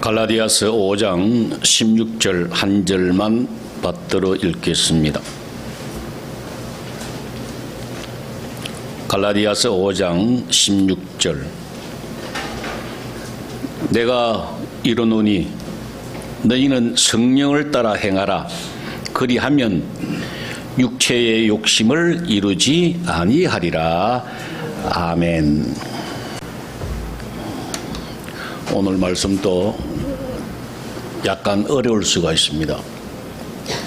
갈라디아서 5장 16절 한 절만 받들어 읽겠습니다. 갈라디아서 5장 16절. 내가 이르노니 너희는 성령을 따라 행하라. 그리하면 육체의 욕심을 이루지 아니하리라. 아멘. 오늘 말씀도 약간 어려울 수가 있습니다.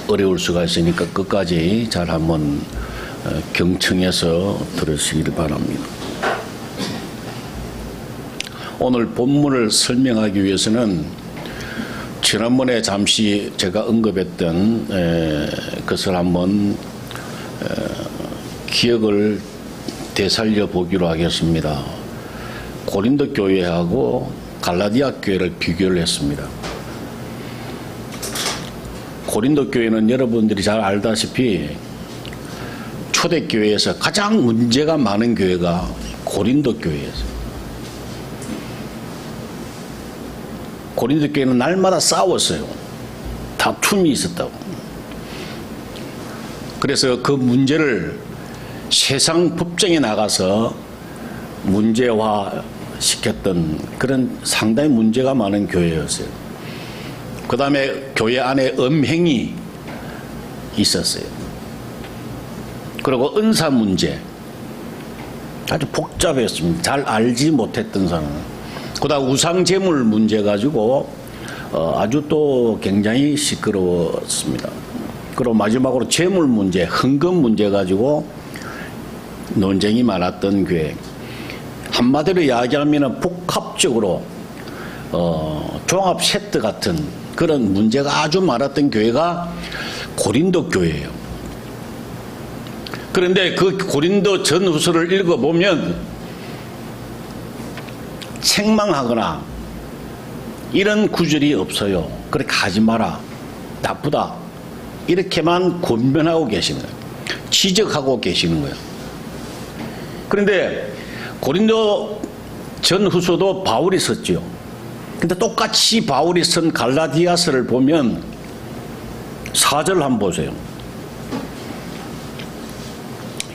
어려울 수가 있으니까 끝까지 잘 한번 경청해서 들으시길 바랍니다. 오늘 본문을 설명하기 위해서는 지난번에 잠시 제가 언급했던 것을 한번 기억을 되살려 보기로 하겠습니다. 고린도 교회하고 갈라디아 교회를 비교를 했습니다. 고린도 교회는 여러분들이 잘 알다시피 초대교회에서 가장 문제가 많은 교회가 고린도 교회였어요. 고린도 교회는 날마다 싸웠어요. 다툼이 있었다고. 그래서 그 문제를 세상 법정에 나가서 문제화 시켰던 그런 상당히 문제가 많은 교회였어요. 그 다음에 교회 안에 음행이 있었어요. 그리고 은사 문제 아주 복잡했습니다. 잘 알지 못했던 사람. 그 다음 우상제물 문제 가지고 아주 또 굉장히 시끄러웠습니다. 그리고 마지막으로 재물 문제, 헌금 문제 가지고 논쟁이 많았던 교회. 한마디로 이야기하면 복합적으로 종합 세트 같은 그런 문제가 아주 많았던 교회가 고린도 교회예요. 그런데 그 고린도 전후서를 읽어보면 책망하거나 이런 구절이 없어요. 그렇게 하지 마라, 나쁘다, 이렇게만 권면하고 계십니다. 지적하고 계시는 거예요. 그런데 고린도 전후서도 바울이 썼죠. 근데 똑같이 바울이 쓴 갈라디아서를 보면 4절 한번 보세요.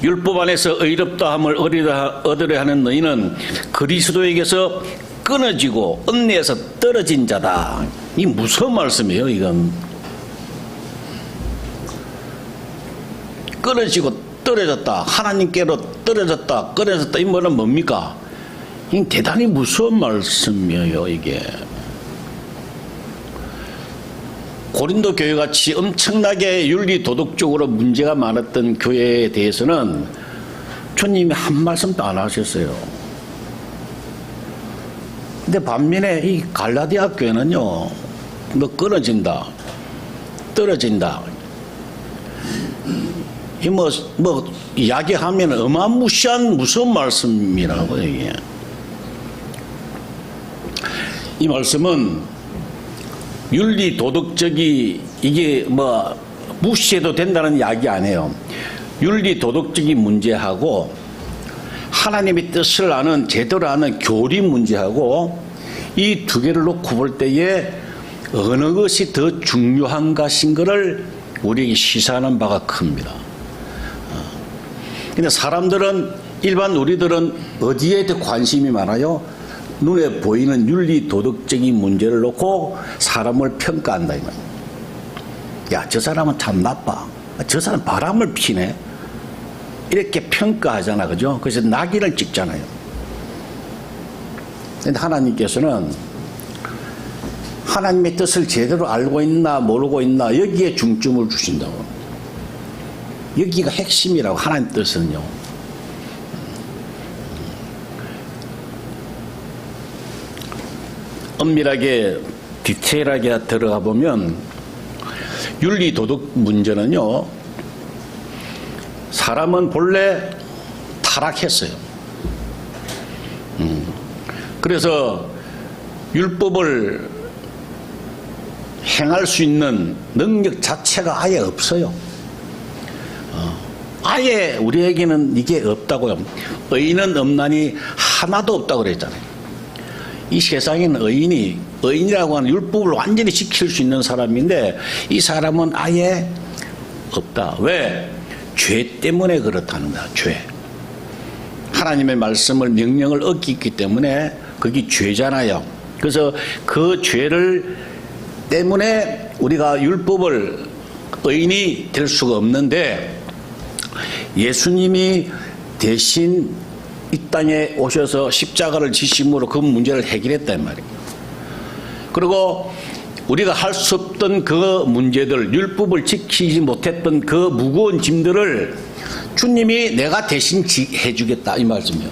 율법 안에서 의롭다함을 얻으려 하는 너희는 그리스도에게서 끊어지고 은혜에서 떨어진 자다. 이 무슨 말씀이에요, 이건? 끊어지고 떨어졌다, 하나님께로 떨어졌다, 끊어졌다, 이 뭐는 뭡니까? 이 대단히 무서운 말씀이에요, 이게. 고린도 교회같이 엄청나게 윤리 도덕적으로 문제가 많았던 교회에 대해서는 주님이 한 말씀도 안 하셨어요. 근데 반면에 이 갈라디아 교회는요, 뭐 끊어진다, 떨어진다, 이 뭐 이야기하면 어마무시한 무서운 말씀이라고 이게. 이 말씀은 윤리 도덕적이 이게 뭐 무시해도 된다는 이야기 아니에요. 윤리 도덕적인 문제하고 하나님의 뜻을 아는, 제대로 아는 교리 문제하고 이 두 개를 놓고 볼 때에 어느 것이 더 중요한 것인 것을 우리에게 시사하는 바가 큽니다. 근데 사람들은, 일반 우리들은 어디에 더 관심이 많아요? 눈에 보이는 윤리 도덕적인 문제를 놓고 사람을 평가한다, 이 말이에요. 야, 저 사람은 참 나빠, 저 사람 바람을 피네, 이렇게 평가하잖아, 그죠? 그래서 낙인을 찍잖아요. 근데 하나님께서는 하나님의 뜻을 제대로 알고 있나 모르고 있나 여기에 중점을 주신다고. 여기가 핵심이라고, 하나님 뜻은요. 엄밀하게 디테일하게 들어가 보면 윤리 도덕 문제는요, 사람은 본래 타락했어요. 그래서 율법을 행할 수 있는 능력 자체가 아예 없어요. 아예 우리에게는 이게 없다고요. 의인은 없나니 하나도 없다고 그랬잖아요. 이 세상에는 의인이라고 하는 율법을 완전히 지킬 수 있는 사람인데 이 사람은 아예 없다. 왜? 죄 때문에 그렇다는 거야. 죄. 하나님의 말씀을 명령을 어겼기 때문에 그게 죄잖아요. 그래서 그 죄를 때문에 우리가 율법을 의인이 될 수가 없는데 예수님이 대신 이 땅에 오셔서 십자가를 지심으로 그 문제를 해결했단 말이에요. 그리고 우리가 할 수 없던 그 문제들, 율법을 지키지 못했던 그 무거운 짐들을 주님이 내가 대신 해주겠다 이 말씀이에요.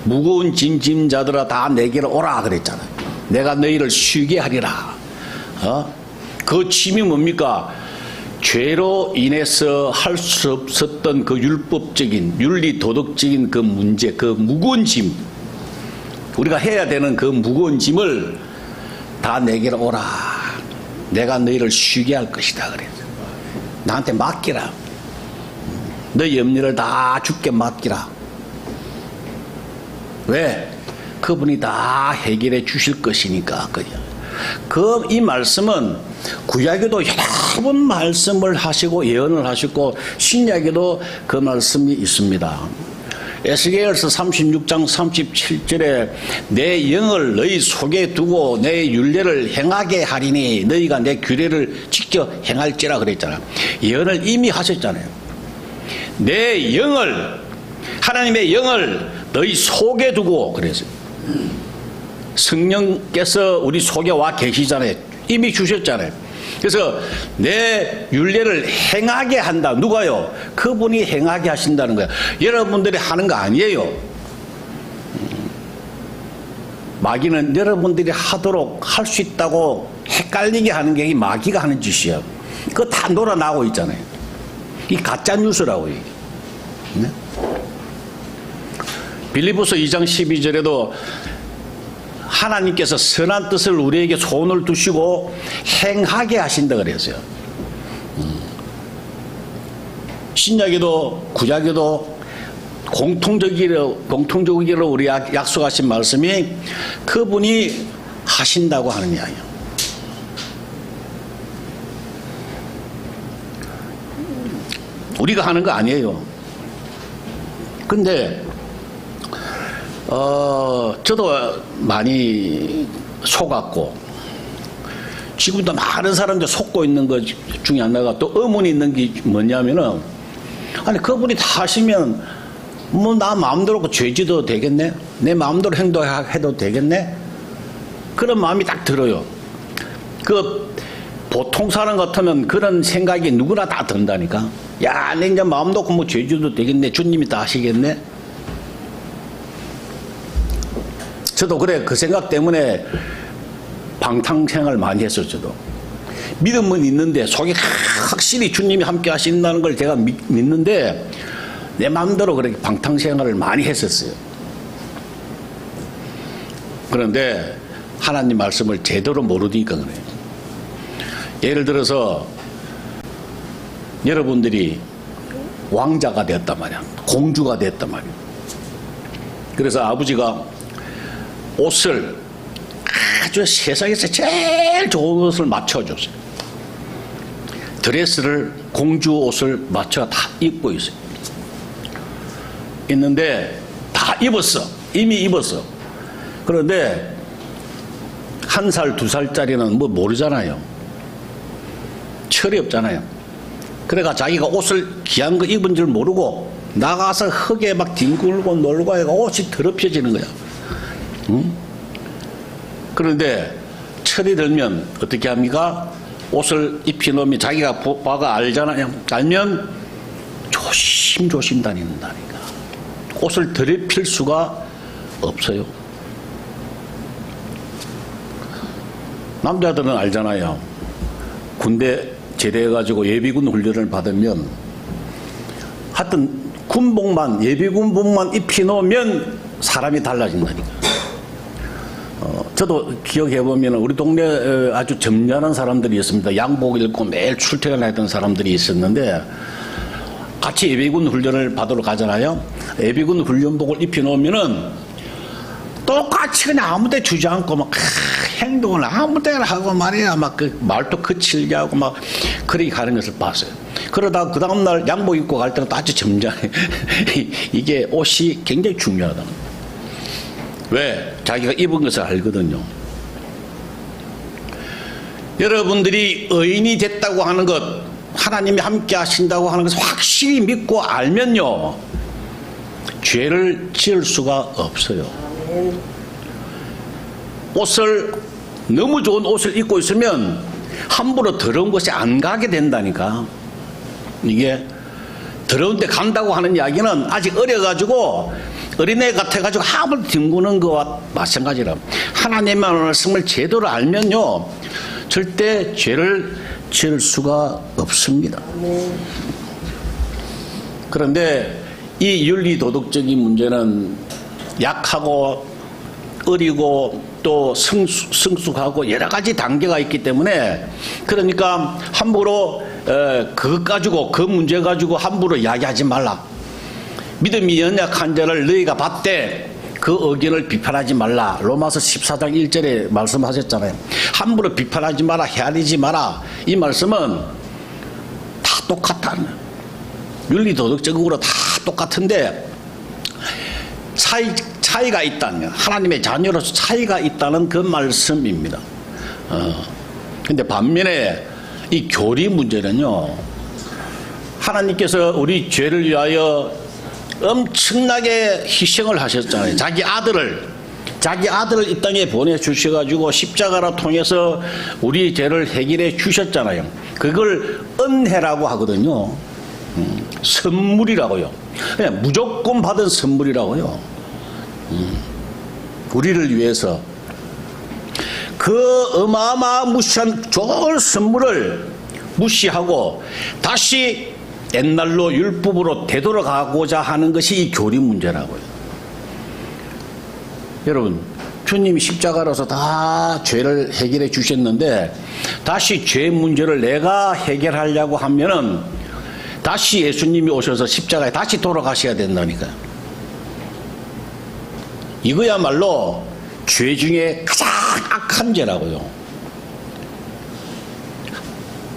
무거운 짐자들아 다 내게로 오라 그랬잖아요. 내가 너희를 쉬게 하리라. 그 짐이 뭡니까? 죄로 인해서 할 수 없었던 그 율법적인 윤리 도덕적인 그 문제, 그 무거운 짐, 우리가 해야 되는 그 무거운 짐을 다 내게로 오라. 내가 너희를 쉬게 할 것이다 그래서 나한테 맡기라. 너희 염려를 다 주께 맡기라. 왜? 그분이 다 해결해 주실 것이니까. 이 말씀은 구약에도 여러 번 말씀을 하시고 예언을 하시고 신약에도 그 말씀이 있습니다. 에스겔서 36장 37절에 내 영을 너희 속에 두고 내 율례를 행하게 하리니 너희가 내 규례를 지켜 행할지라 그랬잖아요. 예언을 이미 하셨잖아요. 내 영을, 하나님의 영을 너희 속에 두고 그랬어요. 성령께서 우리 속에 와 계시잖아요. 이미 주셨잖아요. 그래서 내 율례를 행하게 한다. 누가요? 그분이 행하게 하신다는 거예요. 여러분들이 하는 거 아니에요. 마귀는 여러분들이 하도록 할 수 있다고 헷갈리게 하는 게 마귀가 하는 짓이에요. 그거 다 놀아나고 있잖아요. 이 가짜 뉴스라고. 네? 빌립보서 2장 12절에도 하나님께서 선한 뜻을 우리에게 손을 두시고 행하게 하신다 그랬어요. 신약에도 구약에도 공통적으로 우리 약속하신 말씀이 그분이 하신다고 하는 이야기예요. 우리가 하는 거 아니에요. 근데 저도 많이 속았고 지금도 많은 사람들 속고 있는 것 중에 하나가 또 의문이 있는 게 뭐냐면은 아니 그분이 다 하시면 뭐 나 마음대로 죄지도 되겠네? 내 마음대로 행동해도 되겠네? 그런 마음이 딱 들어요. 그 보통 사람 같으면 그런 생각이 누구나 다 든다니까. 야, 내 이제 마음 놓고 뭐 죄지도 되겠네? 주님이 다 하시겠네? 저도 그래 그 생각 때문에 방탕생활 많이 했어요. 저도 믿음은 있는데 속에 확실히 주님이 함께 하신다는 걸 제가 믿는데 내 마음대로 그렇게 방탕생활을 많이 했었어요. 그런데 하나님 말씀을 제대로 모르니까 그래요. 예를 들어서 여러분들이 왕자가 됐단 말이야. 공주가 됐단 말이야. 그래서 아버지가 옷을 아주 세상에서 제일 좋은 옷을 맞춰줬어요. 드레스를 공주 옷을 맞춰 다 입고 있어요. 있는데 다 입었어. 이미 입었어. 그런데 1살, 2살짜리는 뭐 모르잖아요. 철이 없잖아요. 그래가 자기가 옷을 귀한 거 입은 줄 모르고 나가서 흙에 막 뒹굴고 놀고 해가 옷이 더럽혀지는 거야. 응? 그런데 철이 들면 어떻게 합니까? 옷을 입혀놓으면 자기가 봐가 알잖아요. 알면 조심조심 다닌다니까. 옷을 더럽힐 수가 없어요. 남자들은 알잖아요. 군대 제대해가지고 예비군 훈련을 받으면 하여튼 군복만 예비군복만 입혀놓으면 사람이 달라진다니까. 저도 기억해보면 우리 동네 아주 점잖은 사람들이 있습니다. 양복 입고 매일 출퇴근했던 사람들이 있었는데 같이 예비군 훈련을 받으러 가잖아요. 예비군 훈련복을 입혀놓으면은 똑같이 그냥 아무 데 주지 않고 막 행동을 아무 데나 하고 말이야. 막 그 말도 거칠게 하고 막 그렇게 가는 것을 봤어요. 그러다가 그 다음날 양복 입고 갈 때는 또 아주 점잖해. 이게 옷이 굉장히 중요하다. 왜? 자기가 입은 것을 알거든요. 여러분들이 의인이 됐다고 하는 것, 하나님이 함께 하신다고 하는 것을 확실히 믿고 알면요, 죄를 지을 수가 없어요. 옷을, 너무 좋은 옷을 입고 있으면 함부로 더러운 곳에 안 가게 된다니까. 이게 더러운 데 간다고 하는 이야기는 아직 어려가지고 어린애 같아가지고 함을 뒹구는 것과 마찬가지라. 하나님의 말씀을 제대로 알면요, 절대 죄를 지을 수가 없습니다. 그런데 이 윤리도덕적인 문제는 약하고 어리고 또 성숙하고 여러 가지 단계가 있기 때문에, 그러니까 함부로 그것 가지고, 그 문제 가지고 함부로 이야기하지 말라. 믿음이 연약한 자를 너희가 봤대 그 의견을 비판하지 말라. 로마서 14장 1절에 말씀하셨잖아요. 함부로 비판하지 마라, 헤아리지 마라. 이 말씀은 다 똑같다는, 윤리도덕적으로 다 똑같은데 차이가 있다는, 하나님의 자녀로서 차이가 있다는 그 말씀입니다. 근데 반면에 이 교리 문제는요, 하나님께서 우리 죄를 위하여 엄청나게 희생을 하셨잖아요. 자기 아들을 이 땅에 보내주셔가지고 십자가를 통해서 우리 죄를 해결해 주셨잖아요. 그걸 은혜라고 하거든요. 선물이라고요. 그냥 무조건 받은 선물이라고요. 우리를 위해서 그 어마어마한 무시한 좋은 선물을 무시하고 다시 옛날로 율법으로 되돌아가고자 하는 것이 이 교리 문제라고요. 여러분, 주님이 십자가로서 다 죄를 해결해 주셨는데 다시 죄 문제를 내가 해결하려고 하면은 다시 예수님이 오셔서 십자가에 다시 돌아가셔야 된다니까요. 이거야말로 죄 중에 가장 악한 죄라고요.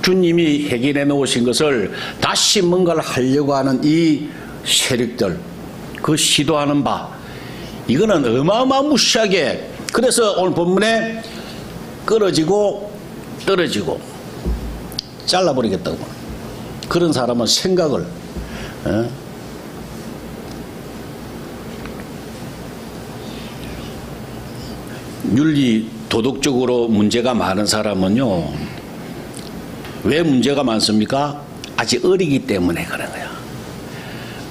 주님이 해결해 놓으신 것을 다시 뭔가를 하려고 하는 이 세력들, 그 시도하는 바, 이거는 어마어마무시하게, 그래서 오늘 본문에 끊어지고 떨어지고 잘라버리겠다고. 그런 사람은 생각을, 윤리 도덕적으로 문제가 많은 사람은요, 왜 문제가 많습니까? 아직 어리기 때문에 그런 거야.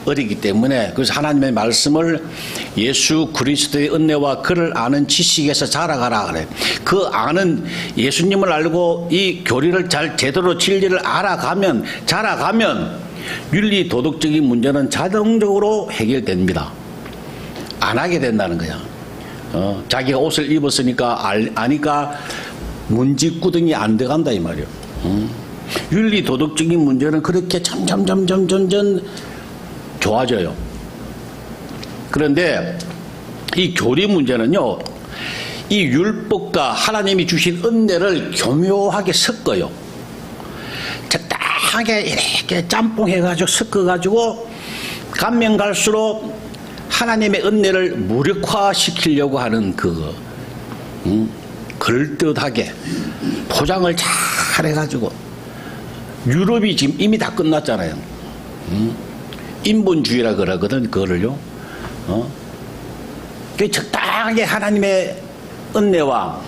어리기 때문에. 그래서 하나님의 말씀을 예수 그리스도의 은혜와 그를 아는 지식에서 자라가라 그래. 그 아는 예수님을 알고 이 교리를 잘 제대로 진리를 알아가면, 자라가면 윤리 도덕적인 문제는 자동적으로 해결됩니다. 안 하게 된다는 거야. 자기가 옷을 입었으니까 아니까 문지구덩이 안 들어간다 이 말이야. 윤리 도덕적인 문제는 그렇게 점점 좋아져요. 그런데 이 교리 문제는요, 이 율법과 하나님이 주신 은혜를 교묘하게 섞어요. 적당하게 이렇게 짬뽕해가지고 섞어가지고 가면 갈수록 하나님의 은혜를 무력화시키려고 하는 그거, 그럴듯하게 포장을 잘 해가지고. 유럽이 지금 이미 다 끝났잖아요. 인본주의라 그러거든, 그거를요. 적당하게 하나님의 은혜와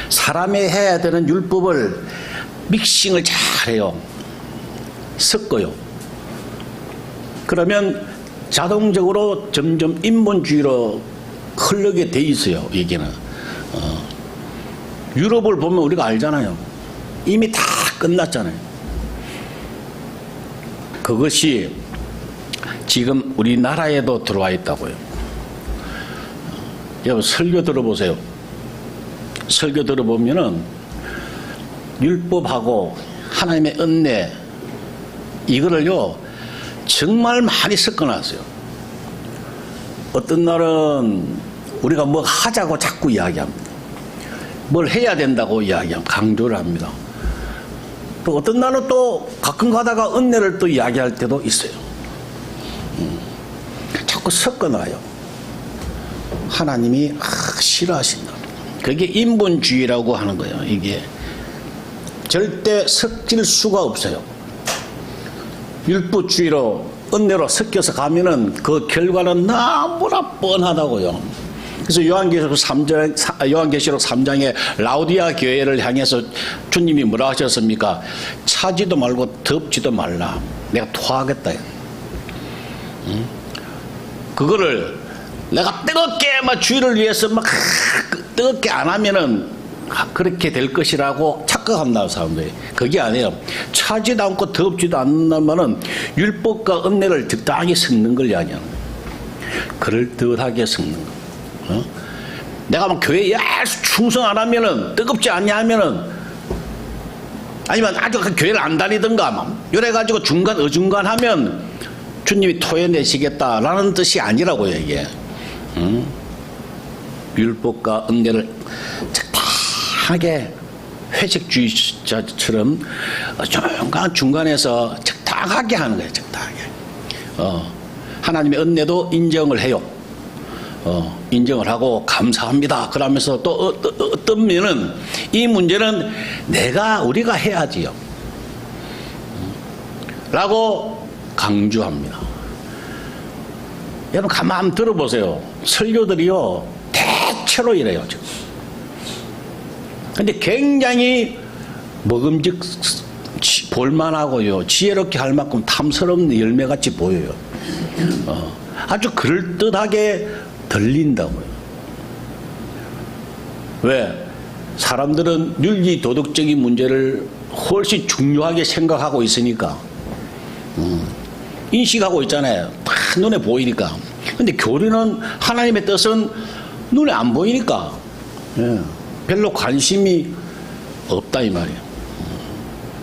사람이 해야 되는 율법을 믹싱을 잘해요. 섞어요. 그러면 자동적으로 점점 인본주의로 흘러게 돼 있어요, 얘기는. 유럽을 보면 우리가 알잖아요. 이미 다 끝났잖아요. 그것이 지금 우리나라에도 들어와 있다고요. 여러분, 설교 들어보세요. 설교 들어보면은 율법하고 하나님의 은혜, 이거를요 정말 많이 섞어놨어요. 어떤 날은 우리가 뭐 하자고 자꾸 이야기합니다. 뭘 해야 된다고 이야기합니다. 강조를 합니다. 또 어떤 날은 또 가끔 가다가 은혜를 또 이야기할 때도 있어요. 자꾸 섞어놔요. 하나님이 싫어하신다. 그게 인본주의라고 하는 거예요. 이게 절대 섞일 수가 없어요. 율법주의로 은혜로 섞여서 가면은 그 결과는 너무나 뻔하다고요. 그래서 요한계시록 3장에 라우디아 교회를 향해서 주님이 뭐라 하셨습니까? 차지도 말고 덮지도 말라. 내가 토하겠다. 그거를 내가 뜨겁게 막 주의를 위해서 막 뜨겁게 안 하면은 그렇게 될 것이라고 착각한다, 사람들이. 그게 아니에요. 차지도 않고 덮지도 않는다면은 율법과 은혜를 적당히 섞는 걸 이야기하는 거예요. 그럴듯하게 섞는 거. 내가 막 교회에 충성 안 하면은, 뜨겁지 않냐 하면은, 아니면 아주 그 교회를 안 다니든가, 이래가지고 어중간하면 주님이 토해내시겠다라는 뜻이 아니라고요, 이게. 율법과 은혜를 적당하게 회색주의자처럼 중간에서 적당하게 하는 거예요, 적당하게. 하나님의 은혜도 인정을 해요. 인정을 하고 감사합니다. 그러면서 또 어떤 면은 이 문제는 우리가 해야지요. 라고 강조합니다. 여러분 가만 들어보세요. 설교들이요 대체로 이래요 지금. 근데 굉장히 먹음직 볼만하고요 지혜롭게 할 만큼 탐스러운 열매같이 보여요. 아주 그럴듯하게 들린다고요. 왜? 사람들은 윤리 도덕적인 문제를 훨씬 중요하게 생각하고 있으니까 인식하고 있잖아요. 다 눈에 보이니까. 근데 교리는 하나님의 뜻은 눈에 안 보이니까 별로 관심이 없다 이 말이에요.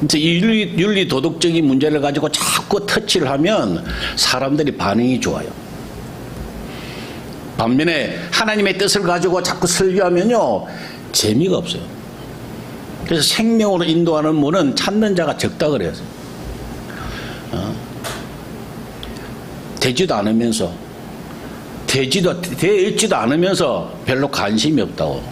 그래서 이 윤리 도덕적인 문제를 가지고 자꾸 터치를 하면 사람들이 반응이 좋아요. 반면에 하나님의 뜻을 가지고 자꾸 설교하면요 재미가 없어요. 그래서 생명으로 인도하는 문은 찾는 자가 적다 그래요. 되지도 않으면서 되지도 않으면서 별로 관심이 없다고.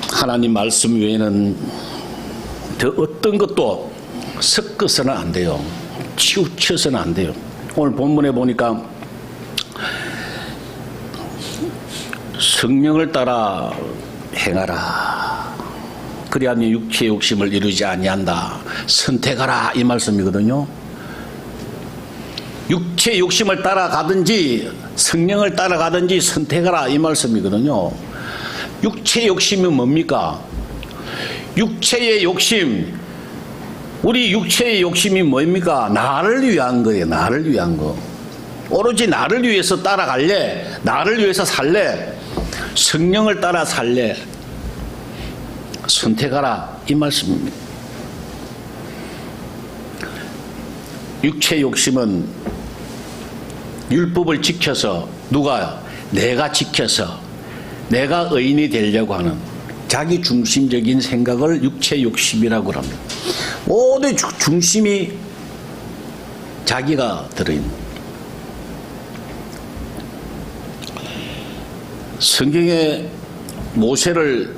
하나님 말씀 외에는 더 어떤 것도 섞어서는 안 돼요. 치우쳐서는 안 돼요. 오늘 본문에 보니까 성령을 따라 행하라. 그리하면 육체의 욕심을 이루지 아니한다. 선택하라 이 말씀이거든요. 육체의 욕심을 따라가든지 성령을 따라가든지 선택하라 이 말씀이거든요. 육체의 욕심이 뭡니까? 육체의 욕심, 우리 육체의 욕심이 뭡니까? 나를 위한 거예요. 나를 위한 거. 오로지 나를 위해서 따라갈래? 나를 위해서 살래? 성령을 따라 살래? 선택하라 이 말씀입니다. 육체의 욕심은 율법을 지켜서 내가 지켜서 내가 의인이 되려고 하는 자기 중심적인 생각을 육체의 욕심이라고 합니다. 모든 중심이 자기가 들어있는. 성경에 모세를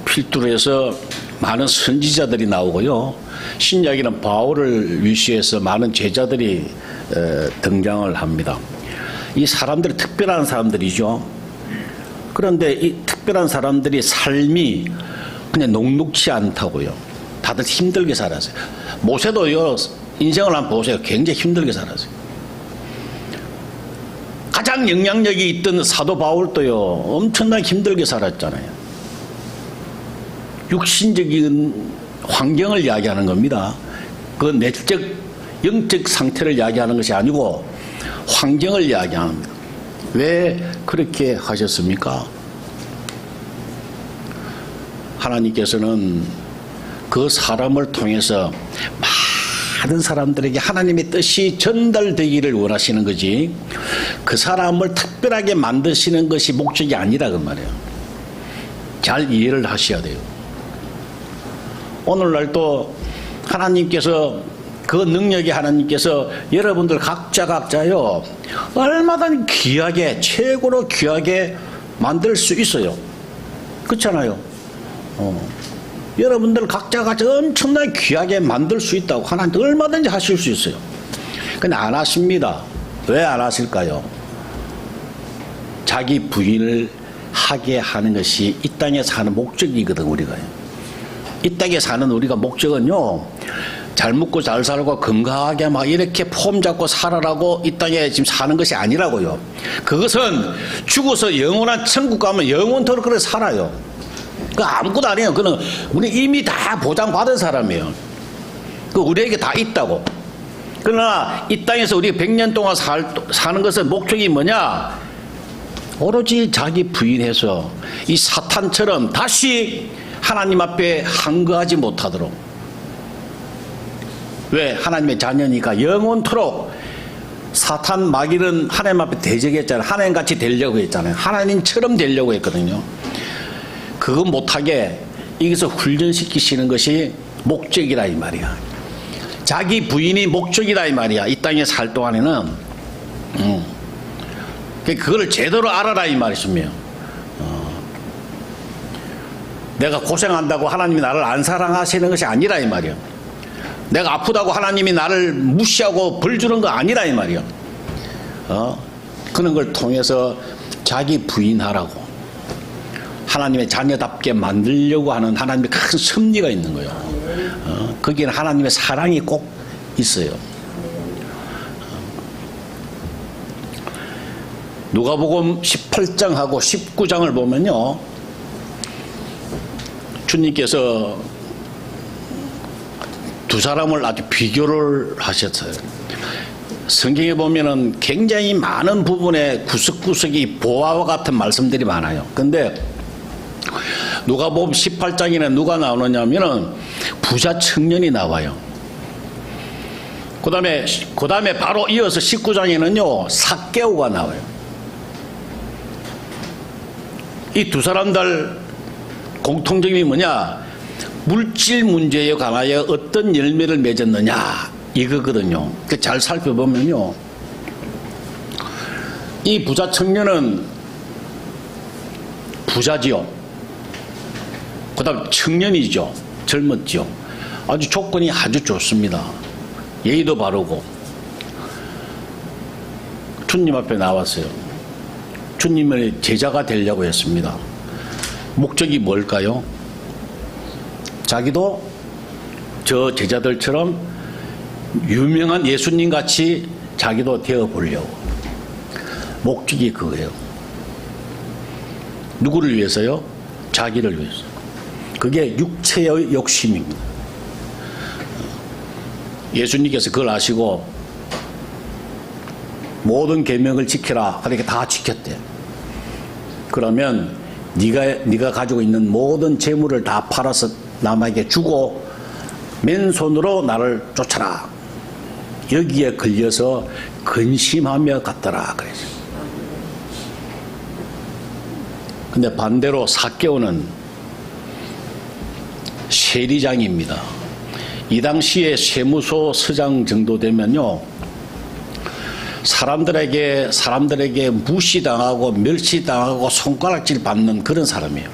필두로 해서 많은 선지자들이 나오고요. 신약에는 바울을 위시해서 많은 제자들이 등장을 합니다. 이 사람들이 특별한 사람들이죠. 그런데 이 특별한 사람들이 삶이 그냥 녹록지 않다고요. 다들 힘들게 살았어요. 모세도요, 인생을 한번 보세요. 굉장히 힘들게 살았어요. 가장 영향력이 있던 사도 바울도요, 엄청나게 힘들게 살았잖아요. 육신적인 환경을 이야기하는 겁니다. 그 내적, 영적 상태를 이야기하는 것이 아니고 환경을 이야기하는 겁니다. 왜 그렇게 하셨습니까? 하나님께서는 그 사람을 통해서 다른 사람들에게 하나님의 뜻이 전달되기를 원하시는 거지, 그 사람을 특별하게 만드시는 것이 목적이 아니라 그 말이에요. 잘 이해를 하셔야 돼요. 오늘날 또 하나님께서, 그 능력의 하나님께서 여러분들 각자요 얼마든지 귀하게, 최고로 귀하게 만들 수 있어요. 그렇잖아요. 여러분들 각자가 엄청나게 귀하게 만들 수 있다고 하나님 얼마든지 하실 수 있어요. 근데 안 하십니다. 왜 안 하실까요? 자기 부인을 하게 하는 것이 이 땅에 사는 목적이거든. 우리가요, 이 땅에 사는 우리가 목적은요, 잘 먹고 잘 살고 건강하게 막 이렇게 폼 잡고 살아라고 이 땅에 지금 사는 것이 아니라고요. 그것은 죽어서 영원한 천국 가면 영원토록 그렇게 살아요. 그 아무것도 아니에요. 그는 우리 이미 다 보장받은 사람이에요. 그 우리에게 다 있다고. 그러나 이 땅에서 우리 100년 동안 사는 것은 목적이 뭐냐? 오로지 자기 부인해서 이 사탄처럼 다시 하나님 앞에 항거하지 못하도록. 왜? 하나님의 자녀니까 영원토록. 사탄 마귀는 하나님 앞에 대적했잖아요. 하나님같이 되려고 했잖아요. 하나님처럼 되려고 했거든요. 그거 못하게 여기서 훈련시키시는 것이 목적이라 이 말이야. 자기 부인이 목적이라 이 말이야. 이 땅에 살 동안에는. 그걸 제대로 알아라 이 말이십니다. 내가 고생한다고 하나님이 나를 안 사랑하시는 것이 아니라 이 말이야. 내가 아프다고 하나님이 나를 무시하고 벌 주는 거 아니라 이 말이야. 그런 걸 통해서 자기 부인하라고, 하나님의 자녀답게 만들려고 하는 하나님의 큰 섭리가 있는 거예요. 거기에는 하나님의 사랑이 꼭 있어요. 누가복음 18장하고 19장을 보면요, 주님께서 두 사람을 아주 비교를 하셨어요. 성경에 보면은 굉장히 많은 부분에 구석구석이 보화와 같은 말씀들이 많아요. 근데 누가복음 18장에는 누가 나오느냐면은 부자 청년이 나와요. 그 다음에 바로 이어서 19장에는요 삭개오가 나와요. 이 두 사람들 공통점이 뭐냐? 물질 문제에 관하여 어떤 열매를 맺었느냐 이거거든요. 잘 살펴보면요, 이 부자 청년은 부자지요. 그 다음 청년이죠. 젊었죠. 아주 조건이 아주 좋습니다. 예의도 바르고. 주님 앞에 나왔어요. 주님의 제자가 되려고 했습니다. 목적이 뭘까요? 자기도 저 제자들처럼 유명한 예수님 같이 자기도 되어보려고. 목적이 그거예요. 누구를 위해서요? 자기를 위해서. 그게 육체의 욕심입니다. 예수님께서 그걸 아시고 모든 계명을 지켜라 그렇게 다 지켰대. 그러면 네가 가지고 있는 모든 재물을 다 팔아서 남에게 주고 맨손으로 나를 쫓아라. 여기에 걸려서 근심하며 갔더라 그래서. 근데 반대로 삭개오는 세리장입니다. 이 당시에 세무소 서장 정도 되면요, 사람들에게 무시당하고 멸시당하고 손가락질 받는 그런 사람이에요.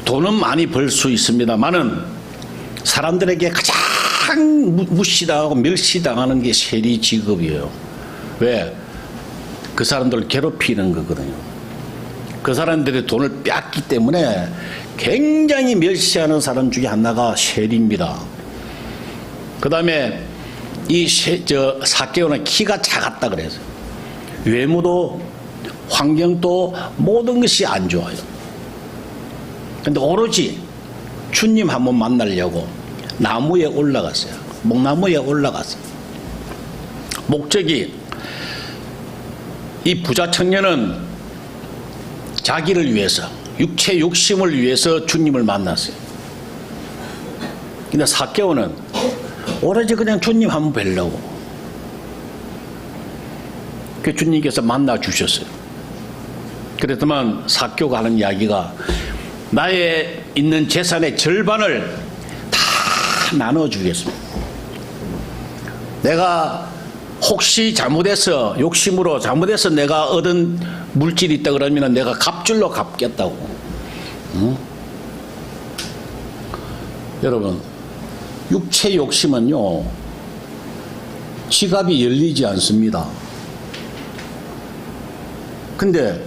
돈은 많이 벌 수 있습니다만은 사람들에게 가장 무시당하고 멸시당하는 게 세리 직업이에요. 왜? 그 사람들을 괴롭히는 거거든요. 그 사람들이 돈을 뺏기 때문에 굉장히 멸시하는 사람 중에 하나가 세리입니다. 그 다음에 삭개오는 키가 작았다 그래서 외모도 환경도 모든 것이 안 좋아요. 근데 오로지 주님 한번 만나려고 나무에 올라갔어요. 목나무에 올라갔어요. 목적이, 이 부자 청년은 자기를 위해서, 육체 욕심을 위해서 주님을 만났어요. 근데 삭개오는 오로지 그냥 주님 한번 뵈려고. 그 주님께서 만나 주셨어요. 그랬더만 사교가 하는 이야기가 나의 있는 재산의 절반을 다 나눠주겠습니다. 내가 혹시 잘못해서 욕심으로 잘못해서 내가 얻은 물질이 있다 그러면 내가 갑줄로 갚겠다고. 응? 여러분, 육체 욕심은요 지갑이 열리지 않습니다. 근데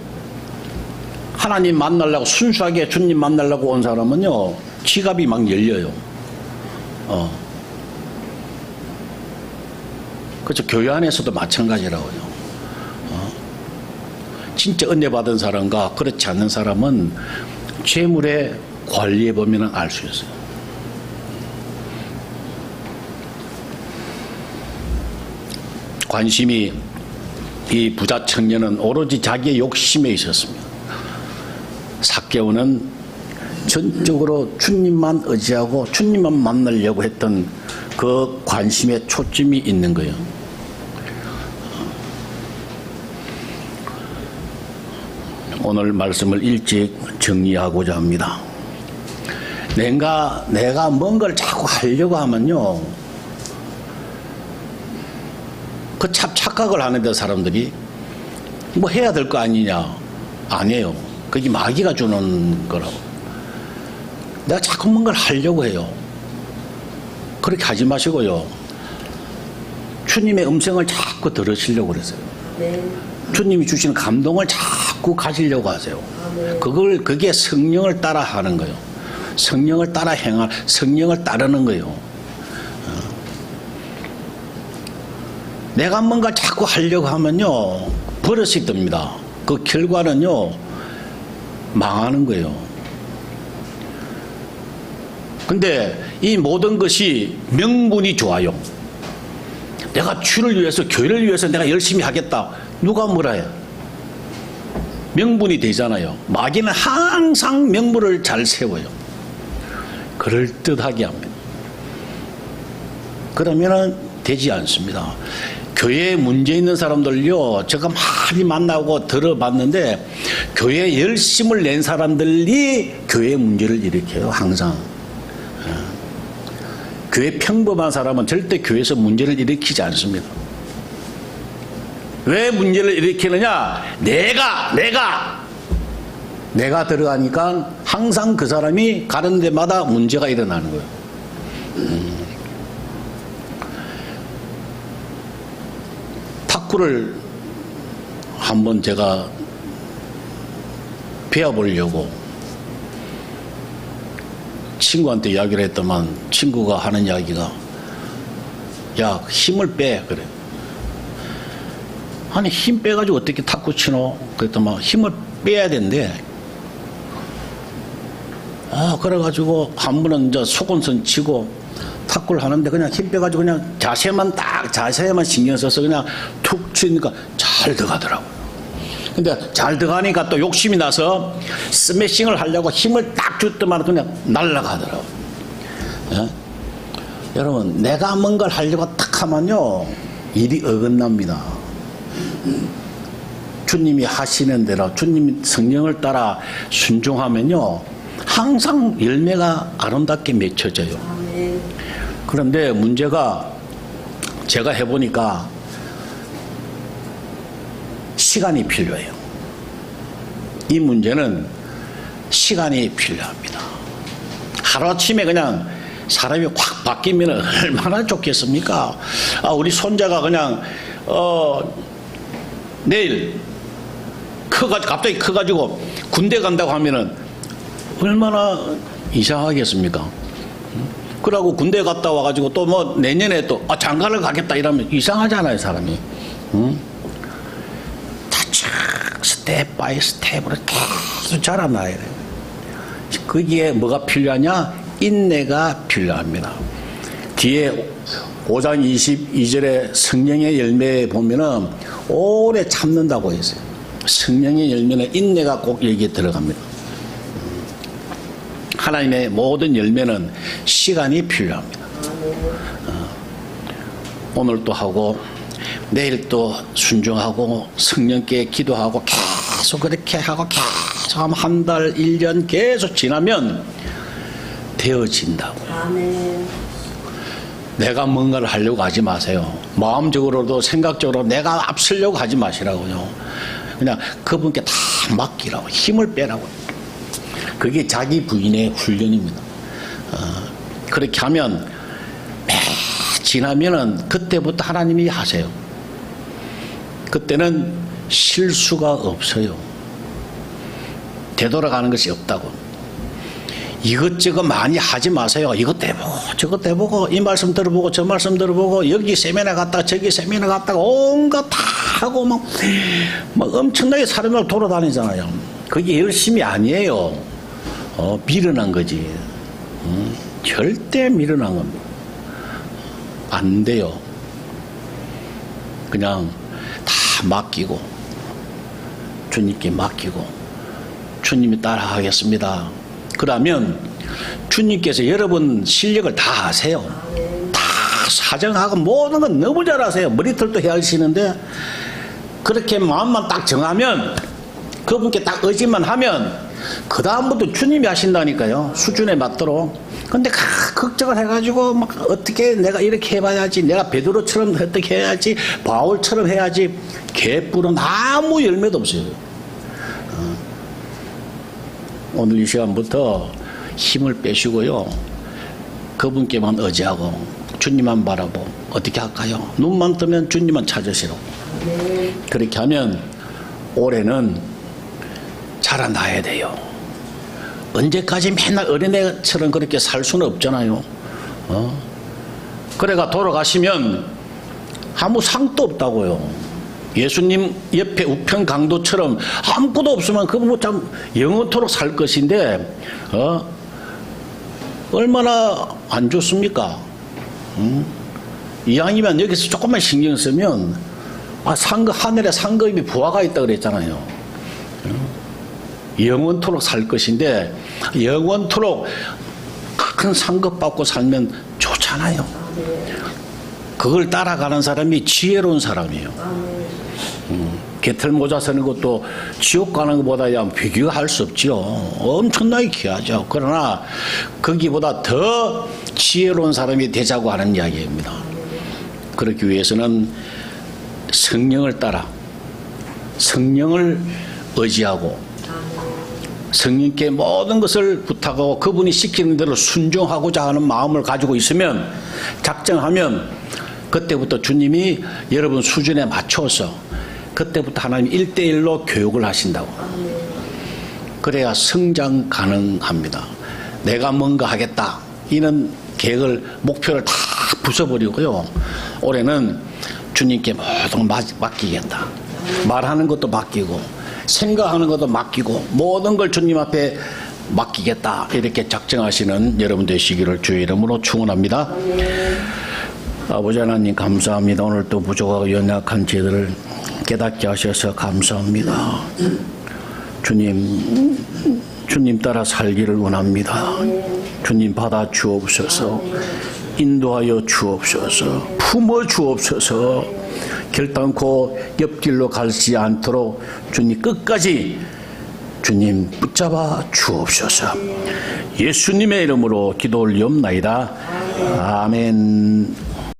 하나님 만나려고 순수하게 주님 만나려고 온 사람은요 지갑이 막 열려요. 그렇죠. 교회 안에서도 마찬가지라고요. 진짜 은혜 받은 사람과 그렇지 않는 사람은 재물의 관리해 보면 알 수 있어요. 관심이 이 부자 청년은 오로지 자기의 욕심에 있었습니다. 삭개오는 전적으로 주님만 의지하고 주님만 만나려고 했던 그 관심에 초점이 있는 거예요. 오늘 말씀을 일찍 정리하고자 합니다. 내가 뭔가를 자꾸 하려고 하면요, 그 참 착각을 하는데 사람들이 뭐 해야 될 거 아니냐. 아니에요. 그게 마귀가 주는 거라고. 내가 자꾸 뭔가를 하려고 해요. 그렇게 하지 마시고요. 주님의 음성을 자꾸 들으시려고 그랬어요. 네. 주님이 주시는 감동을 자꾸 가지려고 하세요. 네. 그게 성령을 따라 하는 거예요. 성령을 따라 성령을 따르는 거예요. 내가 뭔가 자꾸 하려고 하면요, 버릇이 듭니다. 그 결과는요, 망하는 거예요. 근데 이 모든 것이 명분이 좋아요. 내가 주를 위해서, 교회를 위해서 내가 열심히 하겠다. 누가 뭐라 해? 명분이 되잖아요. 마귀는 항상 명분을 잘 세워요. 그럴듯하게 합니다. 그러면은 되지 않습니다. 교회에 문제 있는 사람들요, 제가 많이 만나고 들어봤는데, 교회에 열심을 낸 사람들이 교회에 문제를 일으켜요, 항상. 교회 평범한 사람은 절대 교회에서 문제를 일으키지 않습니다. 왜 문제를 일으키느냐? 내가 들어가니까 항상 그 사람이 가는 데마다 문제가 일어나는 거예요. 탁구를 한번 제가 배워보려고 친구한테 이야기를 했더만, 친구가 하는 이야기가, 야, 힘을 빼. 그래. 아니, 힘 빼가지고 어떻게 탁구 치노? 그랬더만, 힘을 빼야 된대. 그래가지고 한 번은 이제 속온선 치고 탁구를 하는데 그냥 힘 빼가지고 그냥 자세만 신경 써서 그냥 툭 치니까 잘 들어가더라고요. 근데 잘 들어가니까 또 욕심이 나서 스매싱을 하려고 힘을 딱 줬더만 그냥 날아가더라고요. 예? 여러분, 내가 뭔가를 하려고 딱 하면요, 일이 어긋납니다. 주님이 하시는 대로, 주님 성령을 따라 순종하면요, 항상 열매가 아름답게 맺혀져요. 그런데 문제가 제가 해보니까 시간이 필요해요. 이 문제는 시간이 필요합니다. 하루아침에 그냥 사람이 확 바뀌면 얼마나 좋겠습니까? 우리 손자가 그냥 내일 갑자기 커가지고 군대 간다고 하면은 얼마나 이상하겠습니까? 그러고 군대 갔다 와가지고 또 뭐 내년에 또 장가를 가겠다 이러면 이상하잖아요, 사람이. 차차 스텝 바이 스텝으로 계속 자라나야 돼요. 거기에 뭐가 필요하냐? 인내가 필요합니다. 뒤에 5장 22절에 성령의 열매에 보면은 오래 참는다고 했어요. 성령의 열매는 인내가 꼭 여기에 들어갑니다. 하나님의 모든 열매는 시간이 필요합니다. 오늘 또 하고 내일 또 순종하고 성령께 기도하고 계속 그렇게 하고 계속 하면 한 달, 1년 계속 지나면 되어진다고요. 아멘. 내가 뭔가를 하려고 하지 마세요. 마음적으로도 생각적으로 내가 앞서려고 하지 마시라고요. 그냥 그분께 다 맡기라고, 힘을 빼라고. 그게 자기 부인의 훈련입니다. 그렇게 하면 매 지나면은 그때부터 하나님이 하세요. 그때는 실수가 없어요. 되돌아가는 것이 없다고. 이것저것 많이 하지 마세요. 이것 해보고 저것 해보고 이 말씀 들어보고 저 말씀 들어보고 여기 세미나 갔다가 저기 세미나 갔다가 온갖 다 하고 막 엄청나게 사람을 돌아다니잖아요. 그게 열심이 아니에요. 미련한 거지. 절대 미련한 겁니다. 안 돼요. 그냥 다 맡기고 주님께 맡기고 주님이 따라 하겠습니다. 그러면 주님께서 여러분 실력을 다 아세요. 다 사정하고 모든 건 너무 잘 아세요. 머리털도 헤아리시는데 그렇게 마음만 딱 정하면 그분께 딱 의지만 하면 그 다음부터 주님이 하신다니까요. 수준에 맞도록. 근데 걱정을 해가지고 막 어떻게 내가 이렇게 해봐야지, 내가 베드로처럼 어떻게 해야지, 바울처럼 해야지. 개뿔은 아무 열매도 없어요. 오늘 이 시간부터 힘을 빼시고요. 그분께만 의지하고 주님만 바라보고 어떻게 할까요? 눈만 뜨면 주님만 찾으시라고. 그렇게 하면 올해는 자라나야 돼요. 언제까지 맨날 어린애처럼 그렇게 살 수는 없잖아요. 그래가 돌아가시면 아무 상도 없다고요. 예수님 옆에 우편 강도처럼 아무것도 없으면 그거 뭐 참 영원토록 살 것인데 얼마나 안 좋습니까? 이왕이면 여기서 조금만 신경 쓰면 하늘에 상급이 부하가 있다 그랬잖아요. 영원토록 살 것인데 영원토록 큰 상급 받고 살면 좋잖아요. 그걸 따라가는 사람이 지혜로운 사람이에요. 개털 모자 쓰는 것도 지옥 가는 것보다 비교할 수 없죠. 엄청나게 귀하죠. 그러나 거기보다 더 지혜로운 사람이 되자고 하는 이야기입니다. 그렇기 위해서는 성령을 따라 성령을 의지하고 성령께 모든 것을 부탁하고 그분이 시키는 대로 순종하고자 하는 마음을 가지고 있으면, 작정하면 그때부터 주님이 여러분 수준에 맞춰서 그때부터 하나님 1대1로 교육을 하신다고. 그래야 성장 가능합니다. 내가 뭔가 하겠다 이런 계획을, 목표를 다 부숴버리고요. 올해는 주님께 모든 걸 맡기겠다. 말하는 것도 맡기고 생각하는 것도 맡기고 모든 걸 주님 앞에 맡기겠다, 이렇게 작정하시는 여러분 되시기를 주의 이름으로 축원합니다. 아버지 하나님 감사합니다. 오늘 또 부족하고 연약한 저희들을 깨닫게 하셔서 감사합니다. 주님 따라 살기를 원합니다. 주님 받아 주옵소서. 인도하여 주옵소서. 품어 주옵소서. 결단코 옆길로 가지 않도록 주님 끝까지 주님 붙잡아 주옵소서. 예수님의 이름으로 기도 올리옵나이다. 아멘.